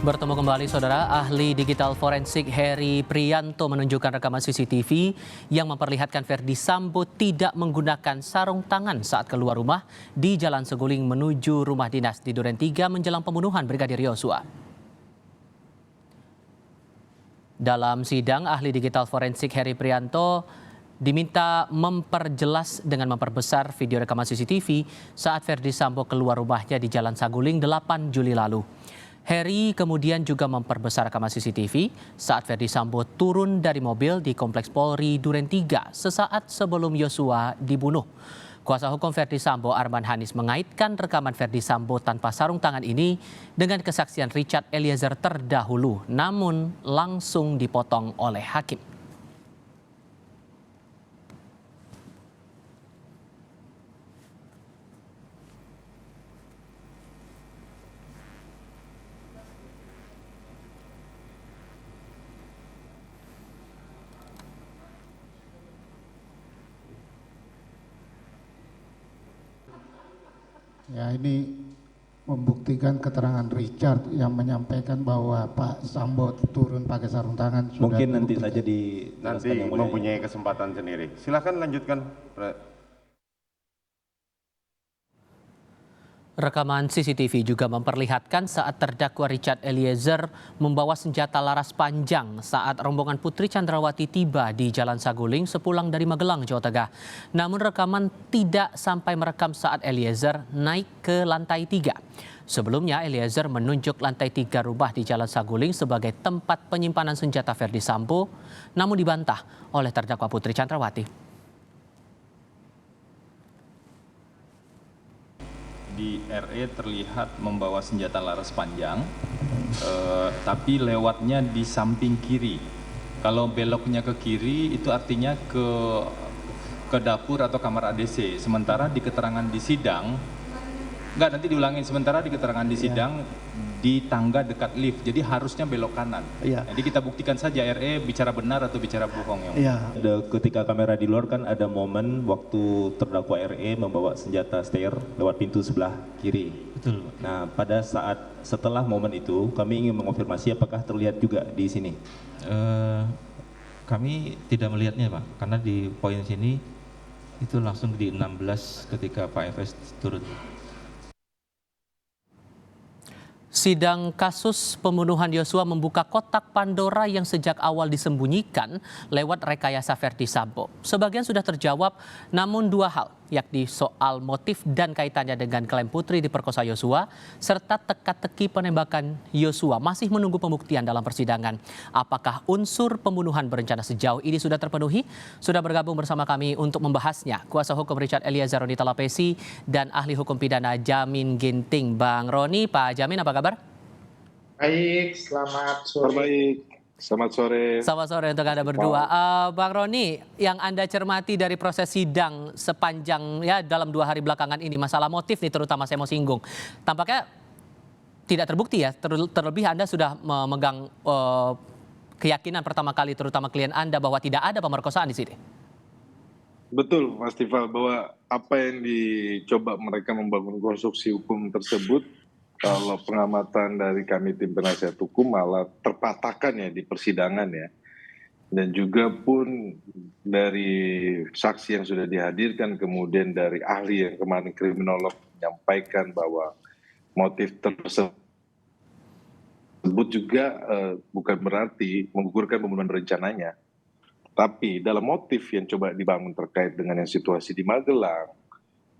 Bertemu kembali saudara, ahli digital forensik Heri Prianto menunjukkan rekaman CCTV yang memperlihatkan Verdi Sambo tidak menggunakan sarung tangan saat keluar rumah di Jalan Seguling menuju rumah dinas di Duren 3 menjelang pembunuhan Brigadir Yosua. Dalam sidang, ahli digital forensik Heri Prianto diminta memperjelas dengan memperbesar video rekaman CCTV saat Verdi Sambo keluar rumahnya di Jalan Saguling 8 Juli lalu. Heri kemudian juga memperbesar rekaman CCTV saat Verdi Sambo turun dari mobil di Kompleks Polri Duren 3 sesaat sebelum Yosua dibunuh. Kuasa hukum Verdi Sambo Arman Hanis mengaitkan rekaman Verdi Sambo tanpa sarung tangan ini dengan kesaksian Richard Eliezer terdahulu, namun langsung dipotong oleh hakim. Ya, ini membuktikan keterangan Richard yang menyampaikan bahwa Pak Sambo turun pakai sarung tangan. Mungkin nanti saja nanti mempunyai kesempatan sendiri. Silakan lanjutkan. Rekaman CCTV juga memperlihatkan saat terdakwa Richard Eliezer membawa senjata laras panjang saat rombongan Putri Chandrawati tiba di Jalan Saguling sepulang dari Magelang, Jawa Tengah. Namun rekaman tidak sampai merekam saat Eliezer naik ke lantai 3. Sebelumnya Eliezer menunjuk lantai 3 rumah di Jalan Saguling sebagai tempat penyimpanan senjata Verdi Sambo, namun dibantah oleh terdakwa Putri Chandrawati. Di RE terlihat membawa senjata laras panjang, tapi lewatnya di samping kiri. Kalau beloknya ke kiri itu artinya ke dapur atau kamar ADC. Sementara di keterangan di sidang, nanti diulangin. Sementara di keterangan di sidang di tangga dekat lift, jadi harusnya belok kanan. Ya. Jadi kita buktikan saja RE bicara benar atau bicara bohong. Ya. Ketika kamera di luar kan ada momen waktu terdakwa RE membawa senjata stair lewat pintu sebelah kiri. Betul. Nah, pada saat setelah momen itu kami ingin mengonfirmasi apakah terlihat juga di sini. Kami tidak melihatnya, Pak, karena di poin sini itu langsung di 16 ketika Pak FS turun. Sidang kasus pembunuhan Yosua membuka kotak Pandora yang sejak awal disembunyikan lewat rekayasa Verdi Sambo. Sebagian sudah terjawab, namun dua hal, yakni soal motif dan kaitannya dengan klaim Putri diperkosa Yosua, serta teka-teki penembakan Yosua masih menunggu pembuktian dalam persidangan. Apakah unsur pembunuhan berencana sejauh ini sudah terpenuhi? Sudah bergabung bersama kami untuk membahasnya Kuasa Hukum Richard Eliezer Roni Talapesi dan Ahli Hukum Pidana Jamin Ginting. Bang Roni, Pak Jamin, apa kabar? Baik, selamat sore. Baik, selamat sore. Selamat sore untuk Anda berdua. Bang Roni, yang Anda cermati dari proses sidang sepanjang dalam 2 hari belakangan ini, masalah motif nih terutama saya mau singgung. Tampaknya tidak terbukti ya, terlebih Anda sudah memegang keyakinan pertama kali terutama klien Anda bahwa tidak ada pemerkosaan di sini. Betul, Mas Tifal, bahwa apa yang dicoba mereka membangun konstruksi hukum tersebut, kalau pengamatan dari kami tim penasihat hukum malah terpatahkan ya di persidangan ya. Dan juga pun dari saksi yang sudah dihadirkan, kemudian dari ahli yang kemarin kriminolog menyampaikan bahwa motif tersebut juga bukan berarti menggugurkan pembunuhan berencananya. Tapi dalam motif yang coba dibangun terkait dengan yang situasi di Magelang,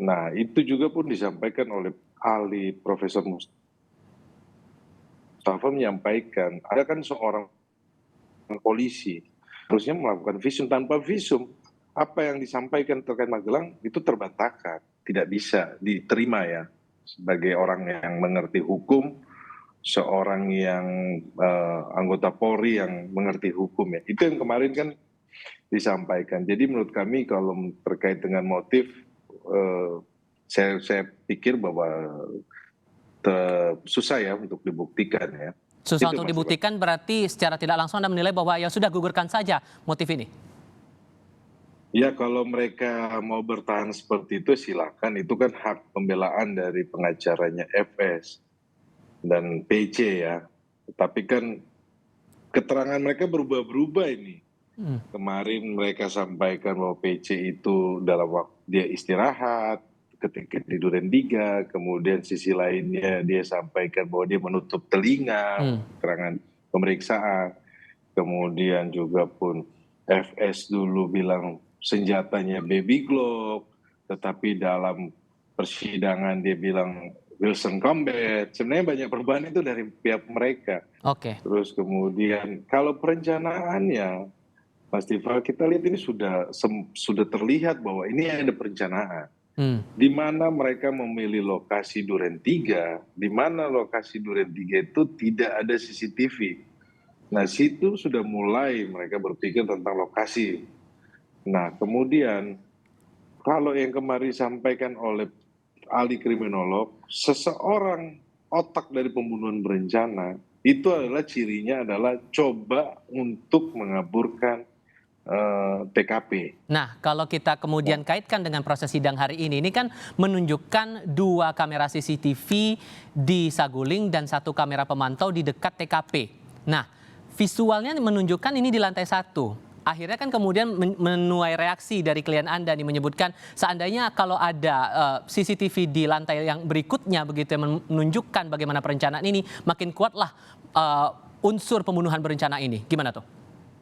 nah itu juga pun disampaikan oleh ahli Profesor Mustafa menyampaikan, ada kan seorang polisi harusnya melakukan visum, tanpa visum apa yang disampaikan terkait Magelang itu terbantahkan, tidak bisa diterima ya sebagai orang yang mengerti hukum, seorang yang anggota Polri yang mengerti hukum ya. Itu yang kemarin kan disampaikan. Jadi menurut kami kalau terkait dengan motif, saya pikir bahwa susah ya untuk dibuktikan ya. Susah untuk dibuktikan berarti secara tidak langsung Anda menilai bahwa ya sudah gugurkan saja motif ini? Ya kalau mereka mau bertahan seperti itu silakan, itu kan hak pembelaan dari pengacaranya FS dan PC ya. Tapi kan keterangan mereka berubah-berubah ini. Kemarin mereka sampaikan bahwa PC itu dalam waktu dia istirahat, ketika di Duren 3, kemudian sisi lainnya dia sampaikan bahwa dia menutup telinga, keterangan pemeriksaan. Kemudian juga pun FS dulu bilang senjatanya baby Glock, tetapi dalam persidangan dia bilang Wilson Combat. Sebenarnya banyak perubahan itu dari pihak mereka. Oke. Terus kemudian kalau perencanaannya, Mas Tifal, kita lihat ini sudah terlihat bahwa ini ada perencanaan. Di mana mereka memilih lokasi Duren 3, di mana lokasi Duren 3 itu tidak ada CCTV. Nah, situ sudah mulai mereka berpikir tentang lokasi. Nah, kemudian kalau yang kemarin disampaikan oleh ahli kriminolog, seseorang otak dari pembunuhan berencana itu adalah cirinya adalah coba untuk mengaburkan TKP. Nah, kalau kita kemudian kaitkan dengan proses sidang hari ini kan menunjukkan 2 kamera CCTV di Saguling dan 1 kamera pemantau di dekat TKP. Nah, visualnya menunjukkan ini di lantai 1. Akhirnya kan kemudian menuai reaksi dari klien Anda nih menyebutkan seandainya kalau ada CCTV di lantai yang berikutnya begitu yang menunjukkan bagaimana perencanaan ini, makin kuatlah unsur pembunuhan berencana ini. Gimana tuh?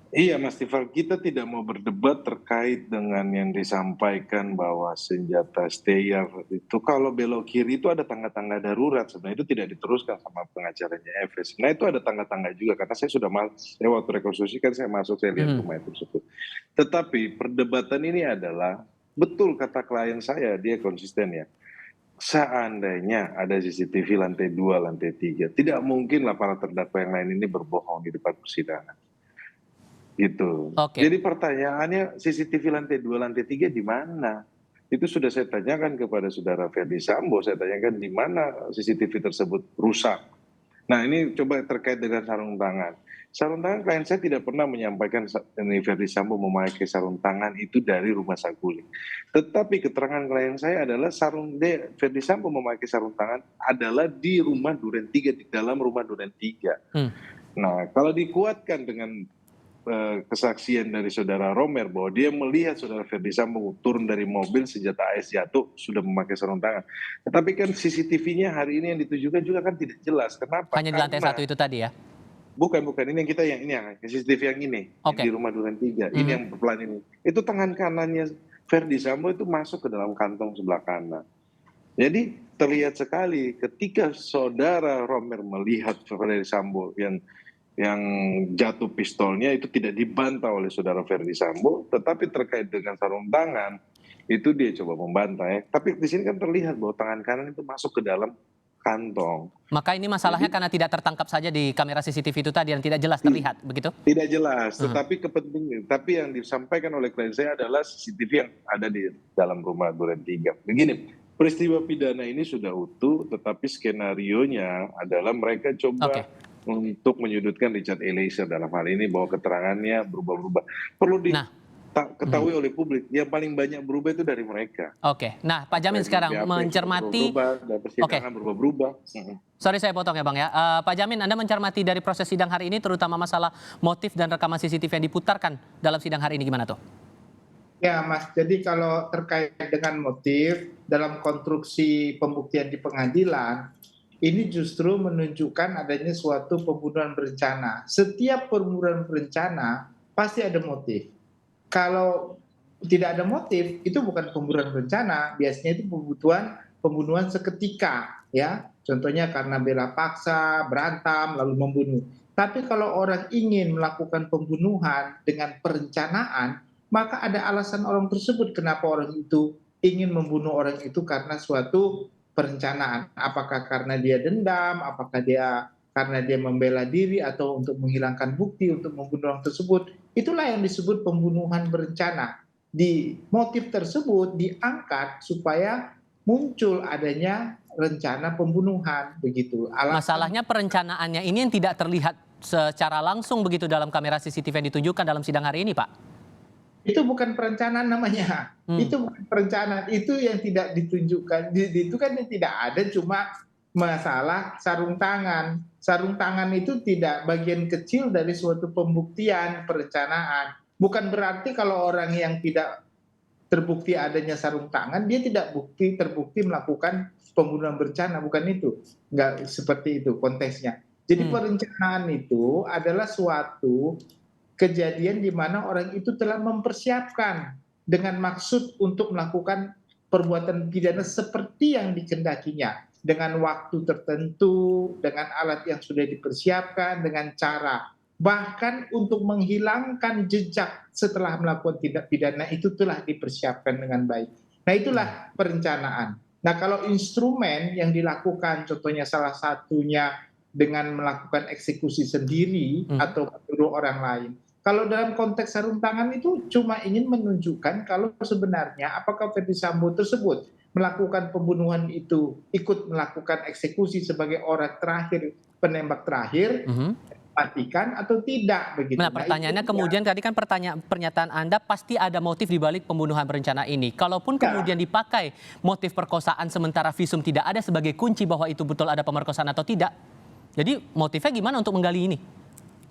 Iya Mas Tifal, kita tidak mau berdebat terkait dengan yang disampaikan bahwa senjata Steyer itu kalau belok kiri itu ada tangga-tangga darurat. Sebenarnya itu tidak diteruskan sama pengacaranya FS. Nah itu ada tangga-tangga juga karena saya sudah saya waktu rekonstruksi kan saya masuk, saya lihat rumah itu tersebut. Tetapi perdebatan ini adalah betul kata klien saya, dia konsisten ya. Seandainya ada CCTV lantai 2, lantai 3, tidak mungkinlah para terdakwa yang lain ini berbohong di depan persidangan. Gitu. Oke. Jadi pertanyaannya CCTV lantai 2, lantai 3 di mana? Itu sudah saya tanyakan kepada saudara Ferdi Sambo, saya tanyakan di mana CCTV tersebut rusak. Nah ini coba terkait dengan sarung tangan. Sarung tangan klien saya tidak pernah menyampaikan Ferdi Sambo memakai sarung tangan itu dari rumah Saguling. Tetapi keterangan klien saya adalah Ferdi Sambo memakai sarung tangan adalah di rumah Duren 3, di dalam rumah Duren 3. Nah kalau dikuatkan dengan kesaksian dari saudara Romer bahwa dia melihat saudara Ferdi Sambo turun dari mobil, senjata AS jatuh, sudah memakai sarung tangan. Tetapi kan CCTV-nya hari ini yang ditujukan juga kan tidak jelas. Kenapa? Hanya di lantai 1 itu tadi ya? Bukan. Ini yang CCTV yang ini. Okay. Di rumah Duren 3. Ini yang pelan ini. Itu tangan kanannya Ferdi Sambo itu masuk ke dalam kantong sebelah kanan. Jadi terlihat sekali ketika saudara Romer melihat Ferdi Sambo yang jatuh pistolnya itu tidak dibantah oleh saudara Ferdi Sambo, tetapi terkait dengan sarung tangan itu dia coba membantah ya. Tapi di sini kan terlihat bahwa tangan kanan itu masuk ke dalam kantong. Maka ini masalahnya karena tidak tertangkap saja di kamera CCTV itu tadi yang tidak jelas terlihat, begitu? Tidak jelas, tapi yang disampaikan oleh klien saya adalah CCTV yang ada di dalam rumah Duren 3. Begini, peristiwa pidana ini sudah utuh, tetapi skenarionya adalah mereka coba untuk menyudutkan Richard Eliezer dalam hal ini bahwa keterangannya berubah-ubah. Perlu diketahui oleh publik, yang paling banyak berubah itu dari mereka. Oke, nah Pak Jamin sekarang mencermati... berubah-ubah. Sorry saya potong ya Bang ya. Pak Jamin, Anda mencermati dari proses sidang hari ini terutama masalah motif dan rekaman CCTV yang diputarkan dalam sidang hari ini gimana tuh? Ya Mas, jadi kalau terkait dengan motif dalam konstruksi pembuktian di pengadilan, ini justru menunjukkan adanya suatu pembunuhan berencana. Setiap pembunuhan berencana pasti ada motif. Kalau tidak ada motif, itu bukan pembunuhan berencana. Biasanya itu pembunuhan seketika, ya. Contohnya karena bela paksa, berantem, lalu membunuh. Tapi kalau orang ingin melakukan pembunuhan dengan perencanaan, maka ada alasan orang tersebut kenapa orang itu ingin membunuh orang itu karena suatu perencanaan, apakah karena dia dendam, apakah dia karena dia membela diri atau untuk menghilangkan bukti untuk membunuh orang tersebut. Itulah yang disebut pembunuhan berencana. Di motif tersebut diangkat supaya muncul adanya rencana pembunuhan begitu. Masalahnya perencanaannya ini yang tidak terlihat secara langsung begitu dalam kamera CCTV yang ditunjukkan dalam sidang hari ini, Pak. Itu bukan perencanaan namanya. Itu bukan perencanaan, itu yang tidak ditunjukkan. Itu kan yang tidak ada, cuma masalah sarung tangan. Sarung tangan itu tidak bagian kecil dari suatu pembuktian perencanaan. Bukan berarti kalau orang yang tidak terbukti adanya sarung tangan, dia tidak terbukti melakukan pembunuhan berencana, bukan itu. Nggak seperti itu konteksnya. Jadi perencanaan itu adalah suatu kejadian di mana orang itu telah mempersiapkan dengan maksud untuk melakukan perbuatan pidana seperti yang dikehendakinya, dengan waktu tertentu, dengan alat yang sudah dipersiapkan, dengan cara. Bahkan untuk menghilangkan jejak setelah melakukan tindak pidana itu telah dipersiapkan dengan baik. Nah, itulah perencanaan. Nah, kalau instrumen yang dilakukan, contohnya salah satunya dengan melakukan eksekusi sendiri atau menyuruh orang lain. Kalau dalam konteks sarung tangan itu cuma ingin menunjukkan kalau sebenarnya apakah Ferdi Sambo tersebut melakukan pembunuhan itu ikut melakukan eksekusi sebagai orang terakhir, penembak terakhir, matikan atau tidak begitu. Nah, pertanyaannya kemudian tadi kan pernyataan Anda pasti ada motif di balik pembunuhan berencana ini. Kalaupun kemudian dipakai motif perkosaan sementara visum tidak ada sebagai kunci bahwa itu betul ada pemerkosaan atau tidak. Jadi motifnya gimana untuk menggali ini?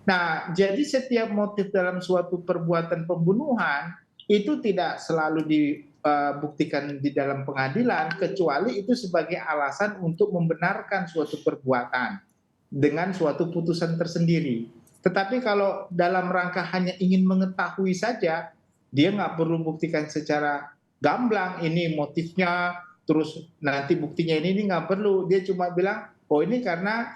Nah, jadi setiap motif dalam suatu perbuatan pembunuhan itu tidak selalu dibuktikan di dalam pengadilan, kecuali itu sebagai alasan untuk membenarkan suatu perbuatan dengan suatu putusan tersendiri. Tetapi kalau dalam rangka hanya ingin mengetahui saja, dia nggak perlu buktikan secara gamblang ini motifnya, terus nanti buktinya ini nggak perlu. Dia cuma bilang, oh ini karena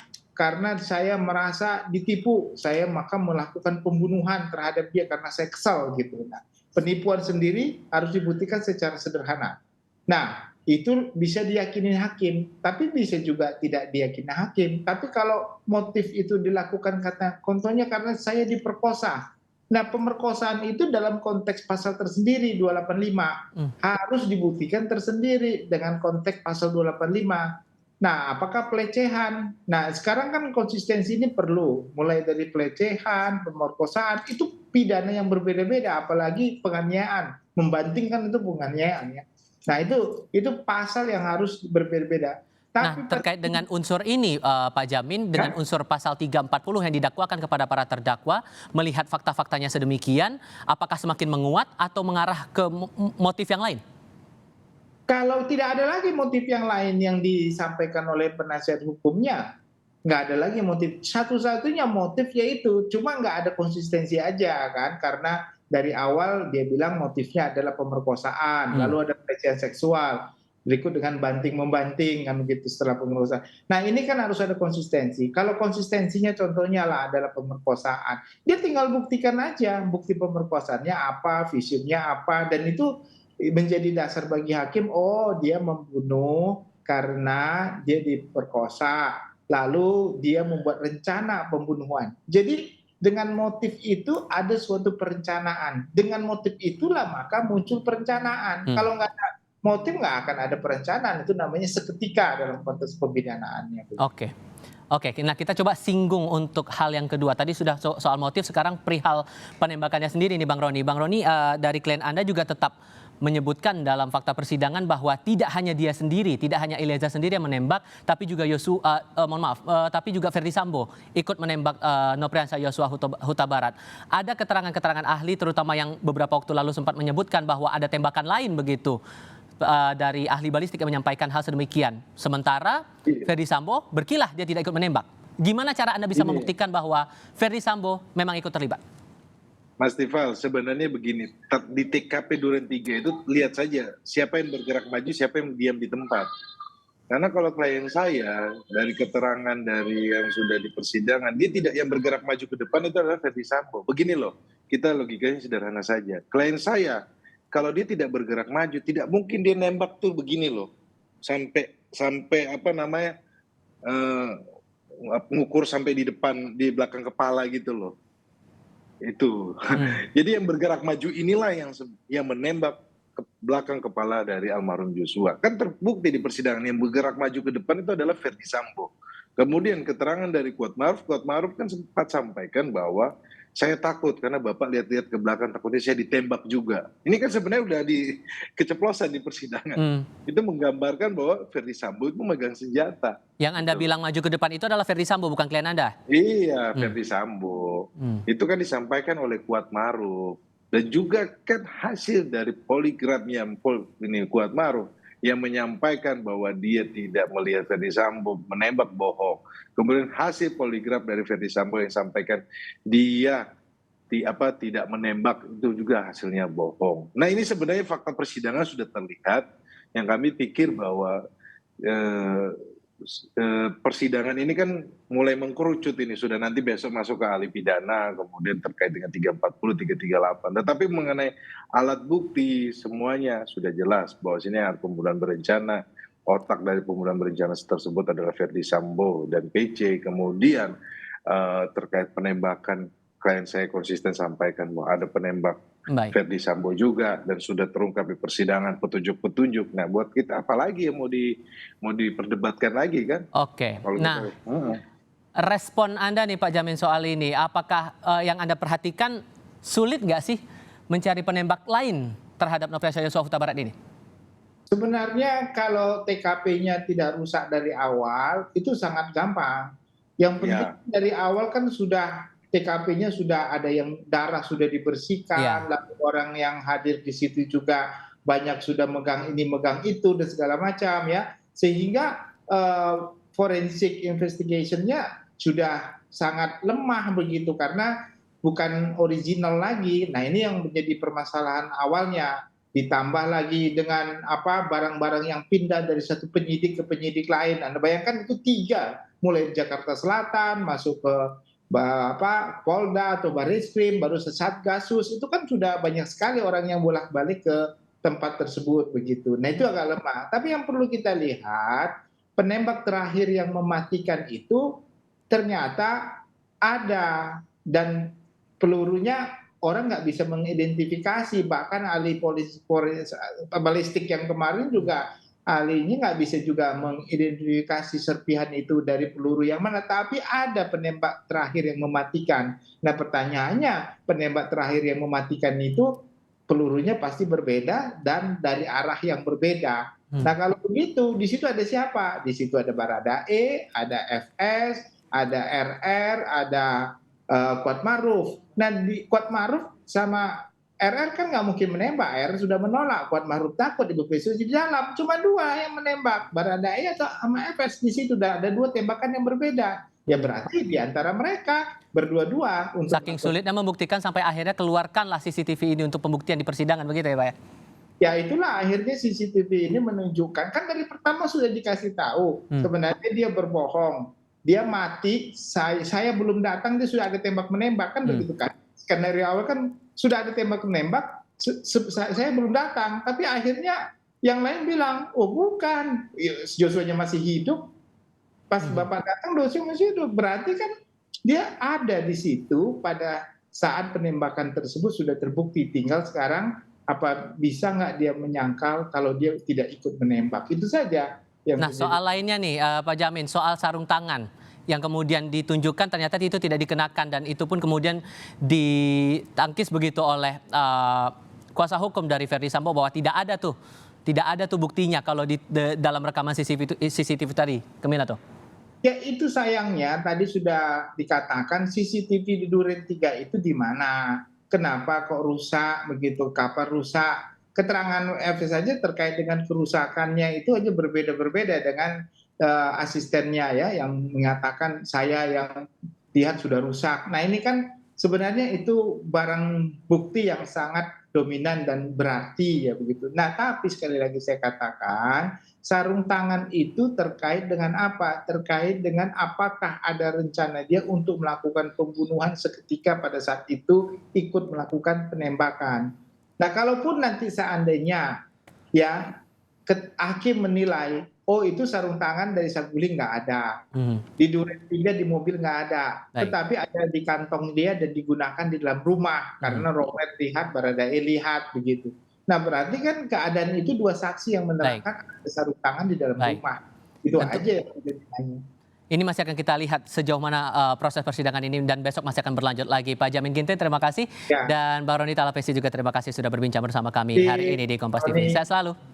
saya merasa ditipu, saya maka melakukan pembunuhan terhadap dia karena saya kesal gitu. Nah, penipuan sendiri harus dibuktikan secara sederhana. Nah, itu bisa diyakini hakim, tapi bisa juga tidak diyakini hakim. Tapi kalau motif itu dilakukan contohnya karena saya diperkosa. Nah, pemerkosaan itu dalam konteks pasal tersendiri 285 harus dibuktikan tersendiri dengan konteks pasal 285. Nah, apakah pelecehan? Nah, sekarang kan konsistensi ini perlu. Mulai dari pelecehan, pemerkosaan, itu pidana yang berbeda-beda. Apalagi penganiayaan. Membanting kan itu penganiayaan ya. Nah, itu pasal yang harus berbeda-beda. Nah, terkait dengan unsur ini, Pak Jamin, dengan unsur pasal 340 yang didakwakan kepada para terdakwa, melihat fakta-faktanya sedemikian, apakah semakin menguat atau mengarah ke motif yang lain? Kalau tidak ada lagi motif yang lain yang disampaikan oleh penasihat hukumnya, nggak ada lagi motif. Satu-satunya motif yaitu, cuma nggak ada konsistensi aja kan, karena dari awal dia bilang motifnya adalah pemerkosaan, lalu ada pelecehan seksual, berikut dengan banting-membanting kan begitu setelah pemerkosaan. Nah ini kan harus ada konsistensi. Kalau konsistensinya contohnya lah adalah pemerkosaan, dia tinggal buktikan aja bukti pemerkosaannya apa, visumnya apa, dan itu menjadi dasar bagi hakim, oh dia membunuh karena dia diperkosa, lalu dia membuat rencana pembunuhan. Jadi dengan motif itu ada suatu perencanaan. Dengan motif itulah maka muncul perencanaan. Kalau nggak ada motif nggak akan ada perencanaan. Itu namanya seketika dalam konteks pembinaannya. Oke, nah kita coba singgung untuk hal yang kedua. Tadi sudah soal motif, sekarang perihal penembakannya sendiri nih Bang Roni. Bang Roni, dari klien Anda juga tetap menyebutkan dalam fakta persidangan bahwa tidak hanya dia sendiri, tidak hanya Eliezer sendiri yang menembak, tapi juga tapi juga Ferdi Sambo ikut menembak Nopriansyah Yosua Huta Barat. Ada keterangan-keterangan ahli, terutama yang beberapa waktu lalu sempat menyebutkan bahwa ada tembakan lain begitu. Dari ahli balistik yang menyampaikan hal sedemikian. Sementara Ferdi Sambo berkilah dia tidak ikut menembak. Gimana cara Anda bisa membuktikan bahwa Ferdi Sambo memang ikut terlibat? Mas Tifal, sebenarnya begini, di TKP Duren 3 itu lihat saja siapa yang bergerak maju, siapa yang diam di tempat. Karena kalau klien saya, dari keterangan dari yang sudah di persidangan, dia tidak yang bergerak maju ke depan itu adalah Ferdi Sambo. Begini loh, kita logikanya sederhana saja. Klien saya, kalau dia tidak bergerak maju, tidak mungkin dia nembak tuh begini loh. Sampai apa namanya, ngukur sampai di belakang kepala gitu loh. Itu. Jadi yang bergerak maju inilah yang menembak ke belakang kepala dari almarhum Joshua. Kan terbukti di persidangan yang bergerak maju ke depan itu adalah Ferdi Sambo. Kemudian keterangan dari Kuatmaruf kan sempat sampaikan bahwa Saya takut karena Bapak lihat-lihat ke belakang takutnya saya ditembak juga. Ini kan sebenarnya udah di keceplosan di persidangan. Itu menggambarkan bahwa Ferdi Sambo itu memegang senjata. Yang Anda bilang maju ke depan itu adalah Ferdi Sambo, bukan klien Anda? Iya, Ferdi Sambo. Itu kan disampaikan oleh Kuat Maruf. Dan juga kan hasil dari poligrafnya Kuat Maruf yang menyampaikan bahwa dia tidak melihat Ferdi Sambo menembak bohong. Kemudian hasil poligraf dari Ferdi Sambo yang sampaikan dia tidak menembak, itu juga hasilnya bohong. Nah, ini sebenarnya fakta persidangan sudah terlihat yang kami pikir bahwa persidangan ini kan mulai mengkerucut ini, sudah nanti besok masuk ke ahli pidana, kemudian terkait dengan 340, 338. Tetapi mengenai alat bukti semuanya sudah jelas bahwa sini ada pembunuhan berencana, otak dari pembunuhan berencana tersebut adalah Ferdi Sambo dan PC. Kemudian terkait penembakan, klien saya konsisten sampaikan bahwa ada penembak Ferdi Sambo juga dan sudah terungkap di persidangan petunjuk-petunjuk. Nah, buat kita apalagi yang mau diperdebatkan lagi kan? Oke. Nah, respon Anda nih Pak Jamin soal ini, apakah yang Anda perhatikan sulit nggak sih mencari penembak lain terhadap Nofriansah Yosua Huta Barat ini? Sebenarnya kalau TKP-nya tidak rusak dari awal itu sangat gampang. Yang penting dari awal kan sudah TKP-nya sudah ada yang darah sudah dibersihkan, lalu orang yang hadir di situ juga banyak sudah megang ini megang itu dan segala macam ya, sehingga forensic investigation-nya sudah sangat lemah begitu karena bukan original lagi. Nah, ini yang menjadi permasalahan awalnya. Ditambah lagi dengan barang-barang yang pindah dari satu penyidik ke penyidik lain. Anda bayangkan itu 3, mulai Jakarta Selatan masuk ke Polda atau Barreskrim, baru Satgasus, itu kan sudah banyak sekali orang yang bolak-balik ke tempat tersebut begitu. Nah, itu agak lemah. Tapi yang perlu kita lihat, penembak terakhir yang mematikan itu ternyata ada dan pelurunya orang nggak bisa mengidentifikasi. Bahkan ahli balistik yang kemarin juga ahlinya nggak bisa juga mengidentifikasi serpihan itu dari peluru yang mana, tapi ada penembak terakhir yang mematikan. Nah, pertanyaannya, penembak terakhir yang mematikan itu pelurunya pasti berbeda dan dari arah yang berbeda. Nah, kalau begitu, di situ ada siapa? Di situ ada Baradae, ada FS, ada RR, ada Kuat Maruf. Nah, di Kuat Maruf sama RR kan nggak mungkin menembak, RR sudah menolak, Kuat Maruf takut, Ibu Pece di dalam, cuma 2 yang menembak, Baradae atau sama FS. Di situ ada 2 tembakan yang berbeda. Ya berarti di antara mereka berdua-dua. Saking sulitnya membuktikan sampai akhirnya keluarkanlah CCTV ini untuk pembuktian di persidangan, begitu ya Pak ya? Ya itulah akhirnya CCTV ini menunjukkan, kan dari pertama sudah dikasih tahu, sebenarnya dia berbohong. Dia mati, saya belum datang, dia sudah ada tembak-menembak, kan begitu kan. Karena dari awal kan sudah ada tembak-menembak, saya belum datang, tapi akhirnya yang lain bilang, oh bukan, Joshua-nya masih hidup, pas Bapak datang Joshua masih hidup, berarti kan dia ada di situ pada saat penembakan tersebut sudah terbukti, tinggal sekarang bisa nggak dia menyangkal kalau dia tidak ikut menembak, itu saja. Nah, soal lainnya nih Pak Jamin, soal sarung tangan yang kemudian ditunjukkan ternyata itu tidak dikenakan dan itu pun kemudian ditangkis begitu oleh kuasa hukum dari Ferdi Sambo bahwa tidak ada tuh buktinya kalau di dalam rekaman CCTV tadi. Kemana tuh? Ya itu sayangnya tadi sudah dikatakan CCTV di Duren 3 itu di mana? Kenapa kok rusak begitu? Kapan rusak? Keterangan FS saja terkait dengan kerusakannya itu aja berbeda-berbeda dengan asistennya ya yang mengatakan saya yang lihat sudah rusak. Nah, ini kan sebenarnya itu barang bukti yang sangat dominan dan berarti ya begitu. Nah, tapi sekali lagi saya katakan sarung tangan itu terkait dengan apa? Terkait dengan apakah ada rencana dia untuk melakukan pembunuhan seketika pada saat itu ikut melakukan penembakan. Nah, kalaupun nanti seandainya ya hakim menilai, oh itu sarung tangan dari Saguling nggak ada, di Duren 3 di mobil nggak ada, tetapi ada di kantong dia dan digunakan di dalam rumah karena Robert lihat, Baradae lihat begitu. Nah, berarti kan keadaan itu 2 saksi yang menerangkan ada sarung tangan di dalam rumah. Itu aja yang ditanya. Ini masih akan kita lihat sejauh mana proses persidangan ini dan besok masih akan berlanjut lagi. Pak Jamin Ginting, terima kasih. Ya. Dan Mbak Roni Talapesi juga terima kasih sudah berbincang bersama kami hari ini di Kompas TV. Sehat selalu.